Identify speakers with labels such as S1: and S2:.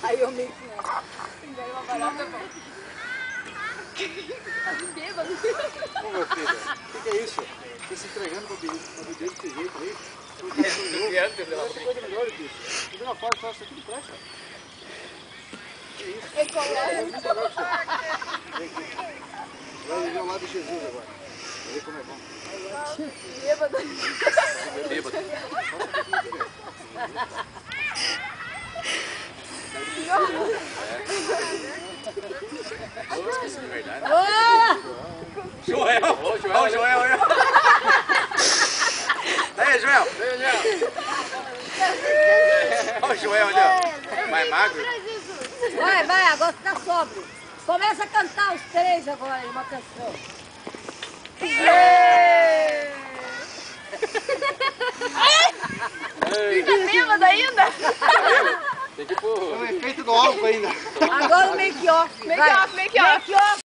S1: Aí eu meio que engano uma barata, bom. Bêbado.
S2: Ô, meu filho, o que é isso? Você se entregando pra beber desse jeito aí? Você coisa melhor, bicho. Você não faz, isso aqui não presta. Que isso?
S1: É colado.
S2: Vem aqui. Vai viver ao lado de Jesus agora. Vai ver como é bom.
S1: Bêbado.
S3: Bêbado. Esqueci de verdade. Joel! Ô, Joel! Aí, Joel! Olha o Joel ali, ó. Mais magro.
S1: Vai, agora você tá sóbrio. Começa a cantar os três agora aí, uma canção. Fica bêbado ainda?
S2: Tem que pôr o efeito do álcool ainda.
S1: Agora o make-off.
S4: Make-off.
S1: Make-off.